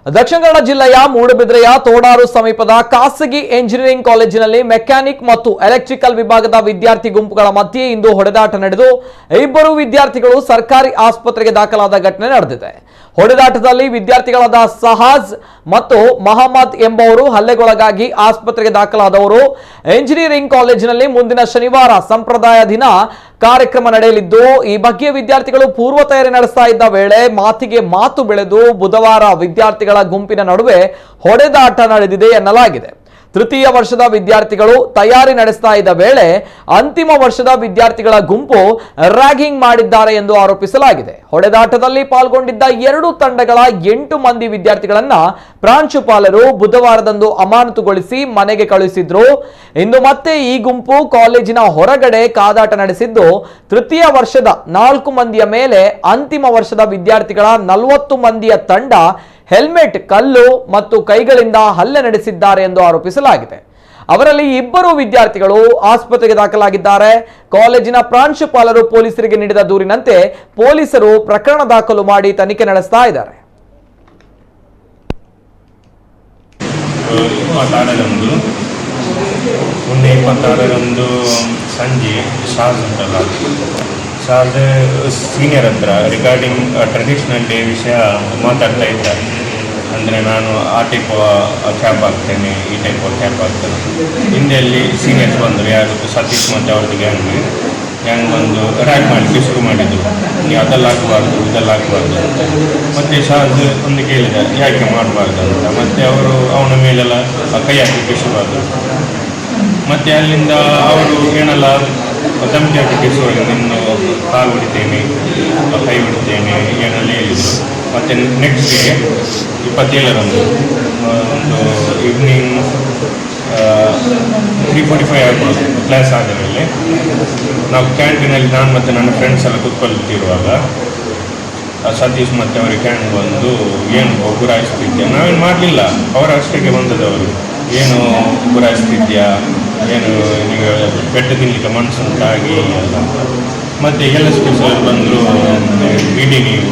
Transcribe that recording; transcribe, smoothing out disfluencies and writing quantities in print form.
ದಕ್ಷಿಣ ಕನ್ನಡ ಜಿಲ್ಲೆಯ ಮೂಡಬಿದ್ರೆಯ ತೋಡಾರು ಸಮೀಪದ ಖಾಸಗಿ ಎಂಜಿನಿಯರಿಂಗ್ ಕಾಲೇಜಿನಲ್ಲಿ ಮೆಕ್ಯಾನಿಕ್ ಮತ್ತು ಎಲೆಕ್ಟ್ರಿಕಲ್ ವಿಭಾಗದ ವಿದ್ಯಾರ್ಥಿ ಗುಂಪುಗಳ ಮಧ್ಯೆ ಇಂದು ಹೊಡೆದಾಟ ನಡೆದು ಇಬ್ಬರು ವಿದ್ಯಾರ್ಥಿಗಳು ಸರ್ಕಾರಿ ಆಸ್ಪತ್ರೆಗೆ ದಾಖಲಾದ ಘಟನೆ ನಡೆದಿದೆ. ಹೊಡೆದಾಟದಲ್ಲಿ ವಿದ್ಯಾರ್ಥಿಗಳಾದ ಸಹಾಜ್ ಮತ್ತು ಮಹಮ್ಮದ್ ಎಂಬುವರು ಹಲ್ಲೆಗೊಳಗಾಗಿ ಆಸ್ಪತ್ರೆಗೆ ದಾಖಲಾದವರು. ಎಂಜಿನಿಯರಿಂಗ್ ಕಾಲೇಜಿನಲ್ಲಿ ಮುಂದಿನ ಶನಿವಾರ ಸಂಪ್ರದಾಯ ದಿನ ಕಾರ್ಯಕ್ರಮ ನಡೆಯಲಿದ್ದು, ಈ ಬಗ್ಗೆ ವಿದ್ಯಾರ್ಥಿಗಳು ಪೂರ್ವ ತಯಾರಿ ನಡೆಸ್ತಾ ಇದ್ದ ವೇಳೆ ಮಾತಿಗೆ ಮಾತು ಬೆಳೆದು ಬುಧವಾರ ವಿದ್ಯಾರ್ಥಿಗಳ ಗುಂಪಿನ ನಡುವೆ ಹೊಡೆದಾಟ ನಡೆದಿದೆ ಎನ್ನಲಾಗಿದೆ. ತೃತೀಯ ವರ್ಷದ ವಿದ್ಯಾರ್ಥಿಗಳು ತಯಾರಿ ನಡೆಸ್ತಾ ಇದ್ದ ವೇಳೆ ಅಂತಿಮ ವರ್ಷದ ವಿದ್ಯಾರ್ಥಿಗಳ ಗುಂಪು ರ್ಯಾಗಿಂಗ್ ಮಾಡಿದ್ದಾರೆ ಎಂದು ಆರೋಪಿಸಲಾಗಿದೆ. ಹೊಡೆದಾಟದಲ್ಲಿ ಪಾಲ್ಗೊಂಡಿದ್ದ ಎರಡು ತಂಡಗಳ 8 ಮಂದಿ ವಿದ್ಯಾರ್ಥಿಗಳನ್ನ ಪ್ರಾಂಶುಪಾಲರು ಬುಧವಾರದಂದು ಅಮಾನತುಗೊಳಿಸಿ ಮನೆಗೆ ಕಳುಹಿಸಿದ್ರು. ಇಂದು ಮತ್ತೆ ಈ ಗುಂಪು ಕಾಲೇಜಿನ ಹೊರಗಡೆ ಕಾದಾಟ ನಡೆಸಿದ್ದು, ತೃತೀಯ ವರ್ಷದ 4 ಮಂದಿಯ ಮೇಲೆ ಅಂತಿಮ ವರ್ಷದ ವಿದ್ಯಾರ್ಥಿಗಳ 40 ಮಂದಿಯ ತಂಡ ಹೆಲ್ಮೆಟ್, ಕಲ್ಲು ಮತ್ತು ಕೈಗಳಿಂದ ಹಲ್ಲೆ ನಡೆಸಿದ್ದಾರೆ ಎಂದು ಆರೋಪಿಸಲಾಗಿದೆ. ಅವರಲ್ಲಿ ಇಬ್ಬರು ವಿದ್ಯಾರ್ಥಿಗಳು ಆಸ್ಪತ್ರೆಗೆ ದಾಖಲಾಗಿದ್ದಾರೆ. ಕಾಲೇಜಿನ ಪ್ರಾಂಶುಪಾಲರು ಪೊಲೀಸರಿಗೆ ನೀಡಿದ ದೂರಿನಂತೆ ಪೊಲೀಸರು ಪ್ರಕರಣ ದಾಖಲು ಮಾಡಿ ತನಿಖೆ ನಡೆಸ್ತಾ ಇದ್ದಾರೆ. ಸಂಜೆ ಸೀನಿಯರ್ ಹತ್ರ ರಿಗಾರ್ಡಿಂಗ್ ಟ್ರೆಡಿಷನಲ್ ಡೇ ವಿಷಯ ಮಾತಾಡ್ತಾ ಇದ್ದಾರೆ. ಅಂದರೆ ನಾನು ಆ ಟೈಪ್ ಕ್ಯಾಪ್ ಹಾಕ್ತೇನೆ, ಈ ಟೈಪ್ ಕ್ಯಾಪ್ ಹಾಕ್ತೇನೆ. ಹಿಂದೆಯಲ್ಲಿ ಸೀನಿಯರ್ಸ್ ಬಂದರು, ಯಾರು ಸತೀಶ್ ಮತ್ತು ಅವ್ರದ್ದು ಗ್ಯಾಂಗ್ ಬಂದು ರ್ಯಾಗ್ ಮಾಡಲಿಕ್ಕೆ ಶುರು ಮಾಡಿದರು. ನೀವು ಅದೆಲ್ಲ ಹಾಕಬಾರ್ದು, ಇದೆಲ್ಲ ಹಾಕಬಾರ್ದು ಅಂತ. ಮತ್ತು ಶಾಜ್ ಒಂದು ಕೇಳಿದ ಯಾಕೆ ಮಾಡಬಾರ್ದು ಅಂತ. ಮತ್ತು ಅವರು ಅವನ ಮೇಲೆಲ್ಲ ಕೈ ಹಾಕಲಿಕ್ಕೆ ಶುರುವಾದರು. ಮತ್ತು ಅಲ್ಲಿಂದ ಅವರು ಏನೆಲ್ಲ ಧಮಕಿ ಹಾಕಲಿಕ್ಕೆ ಶುರುವಾಗಿ, ನಿನ್ನ ಕಾಲು ಹೊಡಿತೇನೆ, ಕೈ ಹೊಡಿತೇನೆ ಏನೆಲ್ಲ ಹೇಳಿದರು. ಮತ್ತು ನೆಕ್ಸ್ಟ್ ಡೇ 27ರಂದು ಒಂದು ಈವ್ನಿಂಗ್ 3:45 ಆಗ್ಬೋದು ಕ್ಲಾಸ್ ಆದ ಮೇಲೆ ನಾವು ಕ್ಯಾಂಟೀನಲ್ಲಿ ನಾನು ಮತ್ತು ನನ್ನ ಫ್ರೆಂಡ್ಸ್ ಎಲ್ಲ ಕೂತ್ಕೊಳ್ತಿರುವಾಗ ಸತೀಶ್ ಮತ್ತು ಅವರಿಗೆ ಕ್ಯಾಂಟ್ ಬಂದು ಏನು ಗುರಾಯಿಸ್ತಿದ್ಯಾ, ನಾವೇನು ಮಾಡಲಿಲ್ಲ, ಅವರ ಅಷ್ಟಕ್ಕೆ ಬಂದದವರು. ಏನು ಗುರಾಯಿಸ್ತಿದ್ಯಾ, ಏನು ನೀವು ಬೆಟ್ಟ ತಿನ್ನಲಿಕ್ಕೆ ಮನಸ್ಸುಂಟಾಗಿ ಎಲ್ಲ. ಮತ್ತು ಎಲ್ಲ ಸ್ಪೆಷಲ್ ಬಂದರು, ಇಡೀ ನೀವು